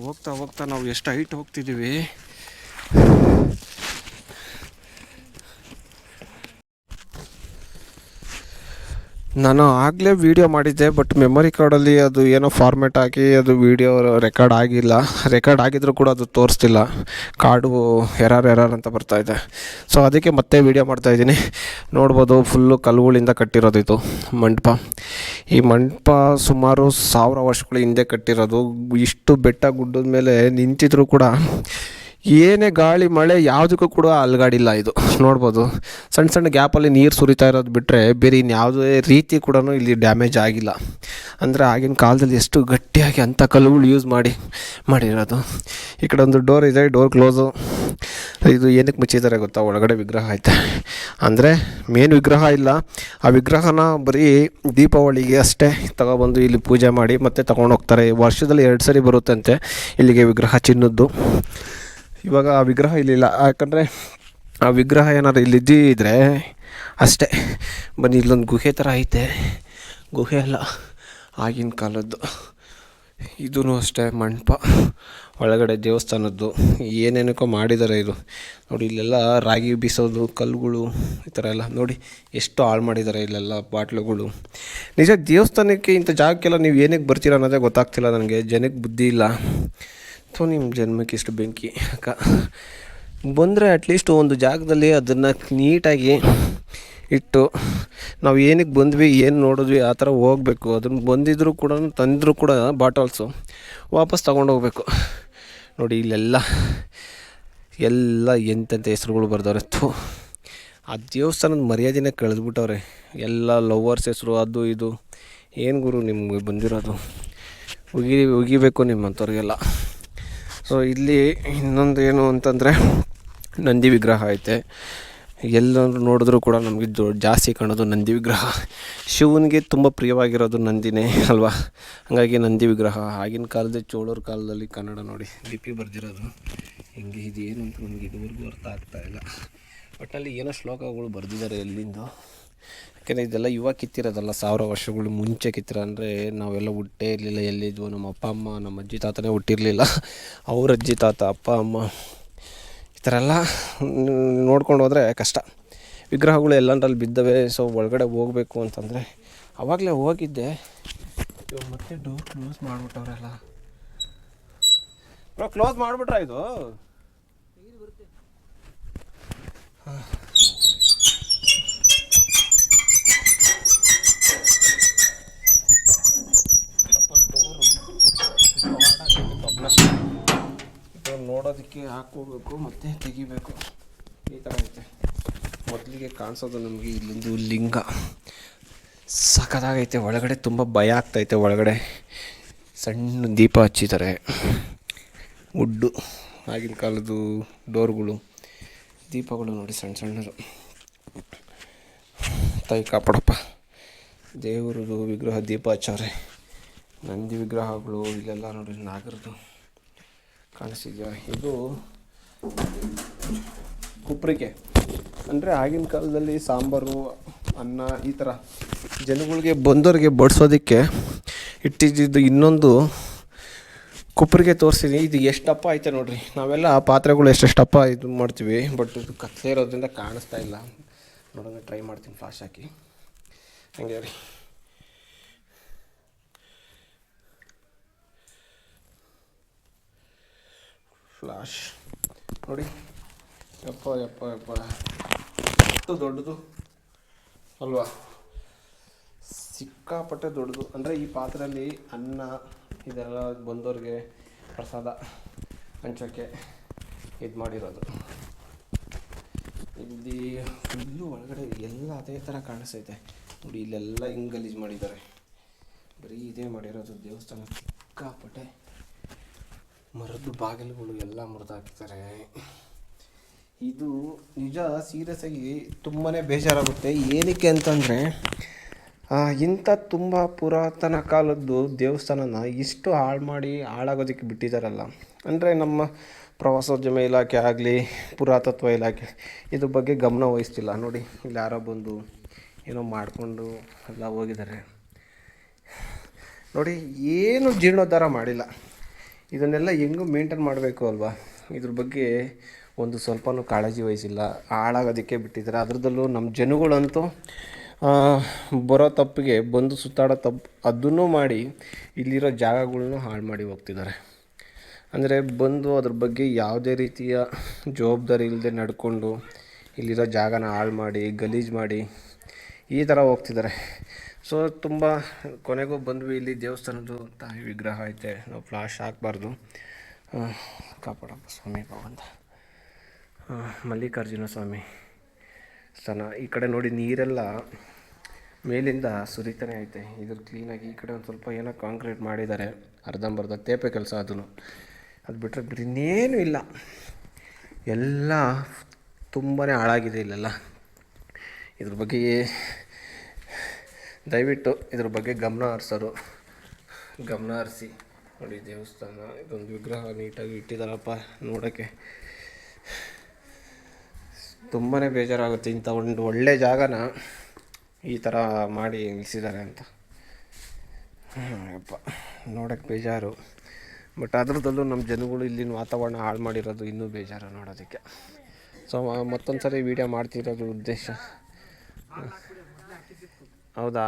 ಹೋಗ್ತಾ ಹೋಗ್ತಾ ನಾವು ಎಷ್ಟು ಹೈಟ್ ಹೋಗ್ತಿದ್ದೀವಿ. ನಾನು ಆಗಲೇ ವೀಡಿಯೋ ಮಾಡಿದ್ದೆ, ಬಟ್ ಮೆಮೊರಿ ಕಾರ್ಡಲ್ಲಿ ಅದು ಏನೋ ಫಾರ್ಮೇಟ್ ಆಗಿ ಅದು ವೀಡಿಯೋ ರೆಕಾರ್ಡ್ ಆಗಿಲ್ಲ. ರೆಕಾರ್ಡ್ ಆಗಿದ್ರೂ ಕೂಡ ಅದು ತೋರಿಸ್ತಿಲ್ಲ, ಕಾರ್ಡು ಎರರ್ ಅಂತ ಬರ್ತಾಯಿದೆ. ಸೊ ಅದಕ್ಕೆ ಮತ್ತೆ ವೀಡಿಯೋ ಮಾಡ್ತಾಯಿದ್ದೀನಿ. ನೋಡ್ಬೋದು, ಫುಲ್ಲು ಕಲ್ಲುಗಳಿಂದ ಕಟ್ಟಿರೋದು ಇದು ಮಂಟಪ. ಈ ಮಂಟಪ ಸುಮಾರು 1000 ವರ್ಷಗಳ ಹಿಂದೆ ಕಟ್ಟಿರೋದು. ಇಷ್ಟು ಬೆಟ್ಟ ಗುಡ್ಡದ ಮೇಲೆ ನಿಂತಿದ್ರೂ ಕೂಡ ಏನೇ ಗಾಳಿ ಮಳೆ ಯಾವುದಕ್ಕೂ ಕೂಡ ಅಲ್ಗಾಡಿಲ್ಲ. ಇದು ನೋಡ್ಬೋದು, ಸಣ್ಣ ಸಣ್ಣ ಗ್ಯಾಪಲ್ಲಿ ನೀರು ಸುರಿತಾ ಇರೋದು ಬಿಟ್ಟರೆ ಬೇರೆ ಇನ್ಯಾವುದೇ ರೀತಿ ಕೂಡ ಇಲ್ಲಿ ಡ್ಯಾಮೇಜ್ ಆಗಿಲ್ಲ. ಅಂದರೆ ಆಗಿನ ಕಾಲದಲ್ಲಿ ಎಷ್ಟು ಗಟ್ಟಿಯಾಗಿ ಅಂಥ ಕಲ್ಲುಗಳು ಯೂಸ್ ಮಾಡಿರೋದು. ಈ ಕಡೆ ಒಂದು ಡೋರ್ ಇದೆ, ಡೋರ್ ಕ್ಲೋಸು. ಇದು ಏನಕ್ಕೆ ಮುಚ್ಚಿದ್ದಾರೆ ಗೊತ್ತಾ? ಒಳಗಡೆ ವಿಗ್ರಹ ಐತೆ. ಅಂದರೆ ಮೇನ್ ವಿಗ್ರಹ ಇಲ್ಲ, ಆ ವಿಗ್ರಹನ ಬರೀ ದೀಪಾವಳಿಗೆ ಅಷ್ಟೇ ತಗೊಬಂದು ಇಲ್ಲಿ ಪೂಜೆ ಮಾಡಿ ಮತ್ತೆ ತೊಗೊಂಡೋಗ್ತಾರೆ. ವರ್ಷದಲ್ಲಿ 2 ಸರಿ ಬರುತ್ತಂತೆ ಇಲ್ಲಿಗೆ ವಿಗ್ರಹ, ಚಿನ್ನದ್ದು. ಇವಾಗ ಆ ವಿಗ್ರಹ ಇಲ್ಲಿಲ್ಲ, ಯಾಕಂದರೆ ಆ ವಿಗ್ರಹ ಏನಾದ್ರು ಇಲ್ಲಿದ್ದಿದ್ರೆ ಅಷ್ಟೇ. ಬನ್ನಿ, ಇಲ್ಲೊಂದು ಗುಹೆ ಥರ ಐತೆ. ಗುಹೆ ಅಲ್ಲ, ಆಗಿನ ಕಾಲದ್ದು. ಇದೂ ಅಷ್ಟೇ ಮಂಟಪ, ಒಳಗಡೆ ದೇವಸ್ಥಾನದ್ದು. ಏನೇನಕ್ಕೋ ಮಾಡಿದ್ದಾರೆ ಇದು ನೋಡಿ. ಇಲ್ಲೆಲ್ಲ ರಾಗಿ ಬೀಸೋದು ಕಲ್ಲುಗಳು ಈ ಥರ ಎಲ್ಲ ನೋಡಿ ಎಷ್ಟು ಹಾಳು ಮಾಡಿದ್ದಾರೆ. ಇಲ್ಲೆಲ್ಲ ಬಾಟ್ಲುಗಳು. ನಿಜ ದೇವಸ್ಥಾನಕ್ಕೆ ಇಂಥ ಜಾಗಕ್ಕೆಲ್ಲ ನೀವು ಏನಕ್ಕೆ ಬರ್ತೀರ ಅನ್ನೋದೇ ಗೊತ್ತಾಗ್ತಿಲ್ಲ ನನಗೆ. ಜನಕ್ಕೆ ಬುದ್ಧಿ ಇಲ್ಲ. ಸೊ ನಿಮ್ಮ ಜನ್ಮಕ್ಕೆ ಇಷ್ಟು ಬೆಂಕಿ ಅಕ್ಕ. ಬಂದರೆ ಅಟ್ಲೀಸ್ಟ್ ಒಂದು ಜಾಗದಲ್ಲಿ ಅದನ್ನು ನೀಟಾಗಿ ಇಟ್ಟು ನಾವು ಏನಕ್ಕೆ ಬಂದ್ವಿ, ಏನು ನೋಡಿದ್ವಿ ಆ ಥರ ಹೋಗಬೇಕು. ಅದನ್ನು ಬಂದಿದ್ದರೂ ಕೂಡ ತಂದರೂ ಕೂಡ ಬಾಟಲ್ಸು ವಾಪಸ್ ತೊಗೊಂಡೋಗ್ಬೇಕು. ನೋಡಿ ಇಲ್ಲೆಲ್ಲ ಎಂತೆಂಥ ಹೆಸ್ರುಗಳು ಬರ್ದವ್ರೆ. ಆ ದೇವಸ್ಥಾನದ ಮರ್ಯಾದೆನೇ ಕಳೆದ್ಬಿಟ್ಟವ್ರೆ. ಎಲ್ಲ ಲವರ್ಸ್ ಹೆಸರು ಅದು ಇದು. ಏನು ಗುರು ನಿಮ್ಗೆ ಬಂದಿರೋದು? ಉಗಿಬೇಕು ನಿಮ್ಮಂಥವ್ರಿಗೆಲ್ಲ. ಸೊ ಇಲ್ಲಿ ಇನ್ನೊಂದು ಏನು ಅಂತಂದರೆ ನಂದಿ ವಿಗ್ರಹ ಐತೆ. ಎಲ್ಲರೂ ನೋಡಿದ್ರೂ ಕೂಡ ನಮಗೆ ಜಾಸ್ತಿ ಕಾಣೋದು ನಂದಿ ವಿಗ್ರಹ. ಶಿವನಿಗೆ ತುಂಬ ಪ್ರಿಯವಾಗಿರೋದು ನಂದಿನೇ ಅಲ್ವಾ? ಹಾಗಾಗಿ ನಂದಿ ವಿಗ್ರಹ. ಆಗಿನ ಕಾಲದ ಚೋಳರ ಕಾಲದಲ್ಲಿ ಕನ್ನಡ ನೋಡಿ ಲಿಪಿ ಬರೆದಿರೋದು ಹಿಂಗೆ. ಇದು ಏನು ಅಂತ ನನಗೆ ಇದುವರೆಗೂ ಅರ್ಥ ಆಗ್ತಾಯಿಲ್ಲ. ಒಟ್ಟಲ್ಲಿ ಏನೋ ಶ್ಲೋಕಗಳು ಬರೆದಿದ್ದಾರೆ ಎಲ್ಲಿಂದು. ಯಾಕೆಂದರೆ ಇದೆಲ್ಲ ಇವಾಗ ಕಿತ್ತಿರೋದಲ್ಲ, 1000 ವರ್ಷಗಳು ಮುಂಚೆ ಕಿತ್ತಿರೋ. ಅಂದರೆ ನಾವೆಲ್ಲ ಹುಟ್ಟೇ ಇರಲಿಲ್ಲ, ಎಲ್ಲಿದ್ವು. ನಮ್ಮ ಅಪ್ಪ ಅಮ್ಮ, ನಮ್ಮ ಅಜ್ಜಿ ತಾತನೇ ಹುಟ್ಟಿರಲಿಲ್ಲ. ಅವ್ರ ಅಜ್ಜಿ ತಾತ, ಅಪ್ಪ ಅಮ್ಮ, ಈ ಥರ ಎಲ್ಲ ನೋಡ್ಕೊಂಡು ಹೋದರೆ ಕಷ್ಟ. ವಿಗ್ರಹಗಳು ಎಲ್ಲಂದ್ರಲ್ಲಿ ಬಿದ್ದವೆ. ಸೊ ಒಳಗಡೆ ಹೋಗಬೇಕು ಅಂತಂದರೆ ಆವಾಗಲೇ ಹೋಗಿದ್ದೆ. ಮತ್ತೆ ಡೋರ್ ಕ್ಲೋಸ್ ಮಾಡಿಬಿಟ್ಟವ್ರಲ್ಲ. ಕ್ಲೋಸ್ ಮಾಡಿಬಿಟ್ರಾ ಇದು? ಹಾಂ, ನೋಡೋದಕ್ಕೆ ಹಾಕೋಬೇಕು ಮತ್ತು ತೆಗಿಬೇಕು. ಈ ಥರ ಐತೆ. ಮೊದಲಿಗೆ ಕಾಣಿಸೋದು ನಮಗೆ ಇಲ್ಲೊಂದು ಲಿಂಗ ಸಖತ್ತಾಗೈತೆ. ಒಳಗಡೆ ತುಂಬ ಭಯ ಆಗ್ತೈತೆ. ಒಳಗಡೆ ಸಣ್ಣ ದೀಪ ಹಚ್ಚಿದ್ದಾರೆ. ವುಡ್ಡು, ಆಗಿನ ಕಾಲದ್ದು ಡೋರ್ಗಳು, ದೀಪಗಳು ನೋಡಿ ಸಣ್ಣ ಸಣ್ಣದು. ತಾಯಿ ಕಾಪಾಡಪ್ಪ. ದೇವ್ರದ್ದು ವಿಗ್ರಹ ದೀಪ ಹಚ್ಚವ್ರೆ. ನಂದಿ ವಿಗ್ರಹಗಳು ಇಲ್ಲೆಲ್ಲ ನೋಡಿ ನಾಗರದು ಕಾಣಿಸಿದ್ಯಾ? ಇದು ಕುಪ್ರಿಕೆ. ಅಂದರೆ ಆಗಿನ ಕಾಲದಲ್ಲಿ ಸಾಂಬಾರು, ಅನ್ನ ಈ ಥರ ಜನಗಳಿಗೆ ಬಂದವರಿಗೆ ಬಡಿಸೋದಕ್ಕೆ ಇಟ್ಟಿದ್ದು. ಇನ್ನೊಂದು ಕುಪ್ರಿಗೆ ತೋರಿಸಿದ್ದೀನಿ. ಇದು ಎಷ್ಟು ದಪ್ಪ ಐತೆ ನೋಡಿರಿ. ನಾವೆಲ್ಲ ಪಾತ್ರೆಗಳು ಎಷ್ಟೆಷ್ಟು ದಪ್ಪ ಇದು ಮಾಡ್ತೀವಿ, ಬಟ್ ಇದು ಕತ್ತಲೆ ಇರೋದ್ರಿಂದ ಕಾಣಿಸ್ತಾ ಇಲ್ಲ. ನೋಡೋಣ, ಟ್ರೈ ಮಾಡ್ತೀನಿ ಫ್ಲಾಶ್ ಹಾಕಿ. ಹಂಗೆ ರೀ, ಫ್ಲಾಶ್ ನೋಡಿ. ಯಪ್ಪ ಯಪ್ಪ ಯಪ್ಪ, ಎಷ್ಟು ದೊಡ್ಡದು ಅಲ್ವಾ? ಸಿಕ್ಕಾಪಟ್ಟೆ ದೊಡ್ಡದು. ಅಂದರೆ ಈ ಪಾತ್ರೆಯಲ್ಲಿ ಅನ್ನ, ಇದೆಲ್ಲ ಬಂದವ್ರಿಗೆ ಪ್ರಸಾದ ಹಂಚೋಕ್ಕೆ ಇದು ಮಾಡಿರೋದು. ಇಲ್ಲಿ ಫುಲ್ಲು ಒಳಗಡೆ ಎಲ್ಲ ಅದೇ ಥರ ಕಾಣಿಸ್ತೈತೆ ನೋಡಿ. ಇಲ್ಲೆಲ್ಲ ಹಿಂಗೆ ಗಲೀಜು ಮಾಡಿದ್ದಾರೆ, ಬರೀ ಇದೇ ಮಾಡಿರೋದು. ದೇವಸ್ಥಾನ ಸಿಕ್ಕಾಪಟ್ಟೆ ಮರದ್ದು ಬಾಗಿಲುಗಳು ಎಲ್ಲ ಮುರಿದಾಕಿದ್ದಾರೆ. ಇದು ನಿಜ ಸೀರಿಯಸ್ಸಾಗಿ ತುಂಬಾ ಬೇಜಾರಾಗುತ್ತೆ. ಏನಕ್ಕೆ ಅಂತಂದರೆ ಇಂಥ ತುಂಬ ಪುರಾತನ ಕಾಲದ್ದು ದೇವಸ್ಥಾನನ ಇಷ್ಟು ಹಾಳಾಗೋದಕ್ಕೆ ಬಿಟ್ಟಿದ್ದಾರಲ್ಲ. ಅಂದರೆ ನಮ್ಮ ಪ್ರವಾಸೋದ್ಯಮ ಇಲಾಖೆ ಆಗಲಿ, ಪುರಾತತ್ವ ಇಲಾಖೆ ಇದ್ರ ಬಗ್ಗೆ ಗಮನ ವಹಿಸ್ತಿಲ್ಲ ನೋಡಿ. ಇಲ್ಲಿ ಯಾರೋ ಬಂದು ಏನೋ ಮಾಡಿಕೊಂಡು ಎಲ್ಲ ಹೋಗಿದ್ದಾರೆ ನೋಡಿ. ಏನು ಜೀರ್ಣೋದ್ಧಾರ ಮಾಡಿಲ್ಲ. ಇದನ್ನೆಲ್ಲ ಹೆಂಗೂ ಮೇಂಟೈನ್ ಮಾಡಬೇಕು ಅಲ್ವಾ, ಇದ್ರ ಬಗ್ಗೆ ಒಂದು ಸ್ವಲ್ಪನೂ ಕಾಳಜಿ ವಹಿಸಿಲ್ಲ, ಹಾಳಾಗೋದಕ್ಕೆ ಬಿಟ್ಟಿದ್ದಾರೆ. ಅದರಲ್ಲೂ ನಮ್ಮ ಜನಗಳಂತೂ ಬರೋ ತಪ್ಪಿಗೆ ಬಂದು ಸುತ್ತಾಡೋ ತಪ್ಪು ಅದನ್ನೂ ಮಾಡಿ ಇಲ್ಲಿರೋ ಜಾಗಗಳನ್ನೂ ಹಾಳು ಮಾಡಿ ಹೋಗ್ತಿದ್ದಾರೆ. ಅಂದರೆ ಬಂದು ಅದ್ರ ಬಗ್ಗೆ ಯಾವುದೇ ರೀತಿಯ ಜವಾಬ್ದಾರಿ ಇಲ್ಲದೆ ನಡ್ಕೊಂಡು ಇಲ್ಲಿರೋ ಜಾಗನ ಹಾಳು ಮಾಡಿ ಗಲೀಜು ಮಾಡಿ ಈ ಥರ ಹೋಗ್ತಿದ್ದಾರೆ. ಸೊ ತುಂಬ ಕೊನೆಗೂ ಬಂದ್ವಿ. ಇಲ್ಲಿ ದೇವಸ್ಥಾನದ್ದು ತಾಯಿ ವಿಗ್ರಹ ಐತೆ, ನಾವು ಫ್ಲಾಶ್ ಹಾಕಬಾರ್ದು. ಕಾಪಾಡಪ್ಪ ಸ್ವಾಮಿ ಭಗವಂತ. ಮಲ್ಲಿಕಾರ್ಜುನ ಸ್ವಾಮಿ ಸ್ಥಾನ. ಈ ಕಡೆ ನೋಡಿ ನೀರೆಲ್ಲ ಮೇಲಿಂದ ಸುರಿತಾನೆ ಐತೆ. ಇದ್ರ ಕ್ಲೀನಾಗಿ ಈ ಕಡೆ ಒಂದು ಸ್ವಲ್ಪ ಏನೋ ಕಾಂಕ್ರೀಟ್ ಮಾಡಿದ್ದಾರೆ, ಅರ್ಧಂಬರ್ಧ ತೇಪೆ ಕೆಲಸ. ಅದು ಬಿಟ್ಟರೆ ಇನ್ನೇನು ಇಲ್ಲ, ಎಲ್ಲ ತುಂಬಾ ಹಾಳಾಗಿದೆ ಇಲ್ಲೆಲ್ಲ. ಇದ್ರ ಬಗ್ಗೆ ದಯವಿಟ್ಟು ಇದ್ರ ಬಗ್ಗೆ ಗಮನ ಹರಿಸಿ ನೋಡಿ. ದೇವಸ್ಥಾನ ಇದೊಂದು ವಿಗ್ರಹ ನೀಟಾಗಿ ಇಟ್ಟಿದ್ದಾರಪ್ಪ, ನೋಡೋಕ್ಕೆ ತುಂಬಾ ಬೇಜಾರಾಗುತ್ತೆ. ಇಂಥ ಒಂದು ಒಳ್ಳೆ ಜಾಗನ ಈ ಥರ ಮಾಡಿ ನಿಲ್ಲಿಸಿದ್ದಾರೆ ಅಂತ ಅಪ್ಪ, ನೋಡೋಕ್ಕೆ ಬೇಜಾರು. ಬಟ್ ಅದರದಲ್ಲೂ ನಮ್ಮ ಜನಗಳು ಇಲ್ಲಿನ ವಾತಾವರಣ ಹಾಳು ಮಾಡಿರೋದು ಇನ್ನೂ ಬೇಜಾರು ನೋಡೋದಕ್ಕೆ. ಸೊ ಮತ್ತೊಂದು ಸರಿ ವೀಡಿಯೋ ಮಾಡ್ತಿರೋದು ಉದ್ದೇಶ. ಹೌದಾ,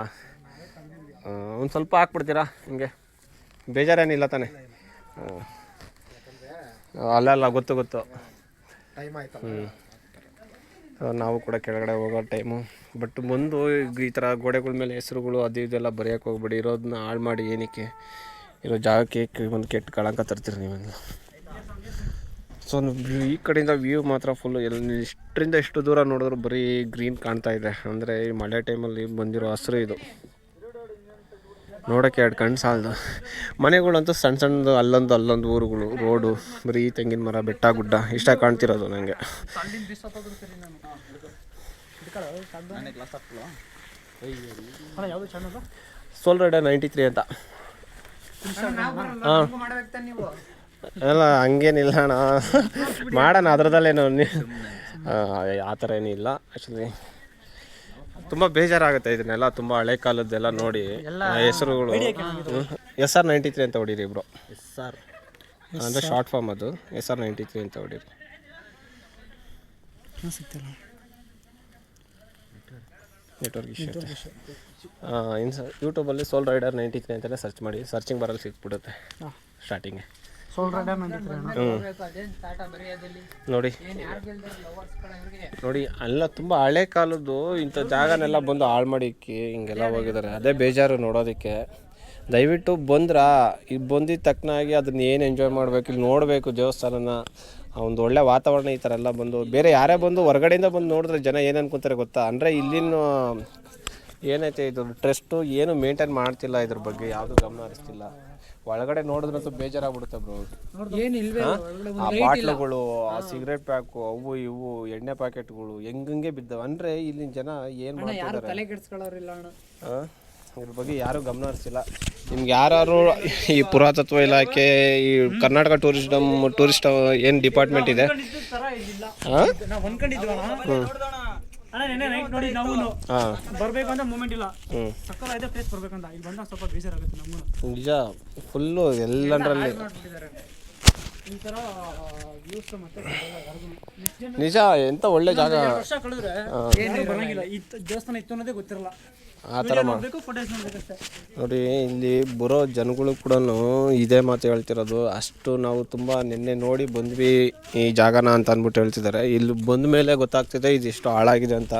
ಒಂದು ಸ್ವಲ್ಪ ಹಾಕ್ಬಿಡ್ತೀರಾ ಹಿಂಗೆ? ಬೇಜಾರೇನಿಲ್ಲ ತಾನೆ? ಅಲ್ಲ ಗೊತ್ತು ಟೈಮ್ ಆಯ್ತು. ನಾವು ಕೂಡ ಕೆಳಗಡೆ ಹೋಗೋ ಟೈಮು. ಬಟ್ ಬಂದು ಈ ಥರ ಗೋಡೆಗಳ ಮೇಲೆ ಹೆಸರುಗಳು ಅದು ಇದೆಲ್ಲ ಬರೆಯೋಕ್ಕೆ ಹೋಗ್ಬೇಡಿ. ಇರೋದನ್ನ ಹಾಳು ಮಾಡಿ ಏನಕ್ಕೆ ಇರೋ ಜಾಗಕ್ಕೆ ಒಂದು ಕೆಟ್ಟ ಕಳಂಕ ತರ್ತೀರಿ ನೀವೆಲ್ಲ. ಸೊ ಈ ಕಡೆಯಿಂದ ವ್ಯೂ ಮಾತ್ರ ಫುಲ್ಲು ಇಷ್ಟರಿಂದ ಎಷ್ಟು ದೂರ ನೋಡಿದ್ರು ಬರೀ ಗ್ರೀನ್ ಕಾಣ್ತಾ ಇದೆ. ಅಂದರೆ ಈ ಮಳೆ ಟೈಮಲ್ಲಿ ಬಂದಿರೋ ಹಸಿರು ಇದು ನೋಡೋಕ್ಕೆ ಎರಡು ಕಣ್ಣು ಸಾಲದು. ಮನೆಗಳಂತೂ ಸಣ್ಣ ಸಣ್ಣದು ಅಲ್ಲೊಂದು ಊರುಗಳು, ರೋಡು, ಬರೀ ತೆಂಗಿನ ಮರ, ಬೆಟ್ಟ ಗುಡ್ಡ ಇಷ್ಟ ಕಾಣ್ತಿರೋದು ನನಗೆ. ಸೋಲ್ ರೈಡರ್ 93 ಅಂತ. ಅಲ್ಲ ಹಂಗೇನಿಲ್ಲ ಅಣ್ಣ, ಮಾಡೋಣ ಅದರದಲ್ಲೇನು ಆ ಥರ ಏನಿಲ್ಲ. ಆ್ಯಕ್ಚುಲಿ ತುಂಬ ಬೇಜಾರಾಗುತ್ತೆ ಇದನ್ನೆಲ್ಲ, ತುಂಬ ಹಳೆ ಕಾಲದ್ದೆಲ್ಲ ನೋಡಿ ಹೆಸರುಗಳು. SR 93 ಅಂತ ಹೊಡೀರಿ ಇಬ್ರು. SR ಅಂದರೆ ಶಾರ್ಟ್ ಫಾರ್ಮ್, ಅದು SR 93 ಅಂತ ಹೊಡೀರಿ. ನೆಟ್ವರ್ಕ್ ಇಶ್ಯೂ ಯೂಟ್ಯೂಬಲ್ಲಿ ಸೋಲ್ ರೈಡರ್ 93 ಅಂತಲೇ ಸರ್ಚ್ ಮಾಡಿ, ಸರ್ಚಿಂಗ್ ಬರಲ್ಲ ಸಿಕ್ಬಿಡುತ್ತೆ ಸ್ಟಾರ್ಟಿಂಗೆ. ನೋಡಿ ಅಲ್ಲ ತುಂಬ ಹಳೆ ಕಾಲದ್ದು ಇಂಥ ಜಾಗನೆಲ್ಲ ಬಂದು ಹಾಳು ಮಾಡಿಕ್ಕೆ ಹಿಂಗೆಲ್ಲ ಹೋಗಿದ್ದಾರೆ. ಅದೇ ಬೇಜಾರು ನೋಡೋದಕ್ಕೆ. ದಯವಿಟ್ಟು ಈಗ ಬಂದಿದ್ದ ತಕ್ಕನಾಗಿ ಅದನ್ನ ಏನು ಎಂಜಾಯ್ ಮಾಡಬೇಕು, ಇಲ್ಲಿ ನೋಡಬೇಕು ದೇವಸ್ಥಾನನ, ಒಂದು ಒಳ್ಳೆ ವಾತಾವರಣ. ಈ ಥರ ಎಲ್ಲ ಬಂದು ಬೇರೆ ಯಾರೇ ಬಂದು ಹೊರಗಡೆಯಿಂದ ಬಂದು ನೋಡಿದ್ರೆ ಜನ ಏನು ಅನ್ಕೊತಾರೆ ಗೊತ್ತಾ? ಅಂದರೆ ಇಲ್ಲಿನ ಏನೈತೆ ಇದು ಟ್ರಸ್ಟು ಏನು ಮೇಂಟೈನ್ ಮಾಡ್ತಿಲ್ಲ, ಇದ್ರ ಬಗ್ಗೆ ಯಾವುದು ಗಮನ ಹರಿಸ್ತಿಲ್ಲ. ಒಳಗಡೆ ನೋಡಿದ್ರಂತೂ ಬೇಜಾರಾಗ್ಬಿಡುತ್ತೆ ಬ್ರೋ. ಆ ಬಾಟ್ಲುಗಳು, ಆ ಸಿಗರೇಟ್ ಪ್ಯಾಕು, ಅವು ಇವು ಎಣ್ಣೆ ಪ್ಯಾಕೆಟ್ಗಳು ಹೆಂಗಂಗೆ ಬಿದ್ದವು. ಅಂದರೆ ಇಲ್ಲಿನ ಜನ ಏನು ಮಾಡ್ತಿದ್ದಾರೆ, ಇದ್ರ ಬಗ್ಗೆ ಯಾರೂ ಗಮನ ಹರಿಸಿಲ್ಲ. ನಿಮ್ಗೆ ಯಾರು ಈ ಪುರಾತತ್ವ ಇಲಾಖೆ, ಈ ಕರ್ನಾಟಕ ಟೂರಿಸ್ಟ್ ಏನು ಡಿಪಾರ್ಟ್ಮೆಂಟ್ ಇದೆ, ಬರ್ಬೇಕು ಅಂತ ಮೂಮೆಂಟ್ ಇಲ್ಲ, ಸಕ್ಕತ್ತಾಗಿದೆ ಪ್ಲೇಸ್ ಬರ್ಬೇಕಂತ. ಇಲ್ಲಿ ಬಂದಾಗ ಸ್ವಲ್ಪ ಬೇಜಾರಾಗುತ್ತೆ ನಮಗೂ. ನಿಜ ಫುಲ್ಲು ಎಲ್ಲಂದ್ರಲ್ಲಿ ಈ ಥರ ವ್ಯೂಸ್ ಮತ್ತೆ ನಿಜ ಎಂತ ಒಳ್ಳೆ ಜಾಗ. ವರ್ಷ ಕಳೆದ್ರೆ ಏನು ಬರಂಗಿಲ್ಲ, ಈ ದೇವಸ್ಥಾನ ಇತ್ತು ಅನ್ನೋದೇ ಗೊತ್ತಿರಲ್ಲ. ಆ ಥರ ನೋಡಿ ಇಲ್ಲಿ ಬರೋ ಜನಗಳು ಕೂಡ ಇದೇ ಮಾತು ಹೇಳ್ತಿರೋದು. ಅಷ್ಟು ನಾವು ತುಂಬ ನಿನ್ನೆ ನೋಡಿ ಬಂದ್ವಿ ಈ ಜಾಗನ ಅಂತ ಅಂದ್ಬಿಟ್ಟು ಹೇಳ್ತಿದ್ದಾರೆ. ಇಲ್ಲಿ ಬಂದ ಮೇಲೆ ಗೊತ್ತಾಗ್ತಿದೆ ಇದು ಎಷ್ಟು ಹಾಳಾಗಿದೆ ಅಂತ.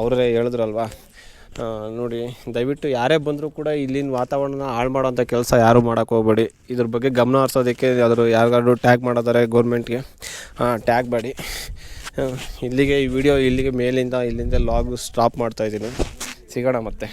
ಅವರೇ ಹೇಳಿದ್ರಲ್ವ. ನೋಡಿ ದಯವಿಟ್ಟು ಯಾರೇ ಬಂದರೂ ಕೂಡ ಇಲ್ಲಿನ ವಾತಾವರಣನ ಹಾಳು ಮಾಡೋಂಥ ಕೆಲಸ ಯಾರೂ ಮಾಡೋಕ್ಕೆ ಹೋಗ್ಬೇಡಿ. ಇದ್ರ ಬಗ್ಗೆ ಗಮನ ಹರಿಸೋದಕ್ಕೆ ಯಾವ್ದಾದ್ರು ಯಾರಿಗಾದ್ರು ಟ್ಯಾಗ್ ಮಾಡಿದ್ದಾರೆ ಗೌರ್ಮೆಂಟ್ಗೆ, ಟ್ಯಾಗ್ ಮಾಡಿ. ಇಲ್ಲಿಗೆ ಈ ವಿಡಿಯೋ ಇಲ್ಲಿಗೆ ಇಲ್ಲಿಂದ ಲಾಗ್ ಸ್ಟಾಪ್ ಮಾಡ್ತಾಯಿದ್ದೀನಿ. ಸಿಗೋಣ ಮತ್ತೆ.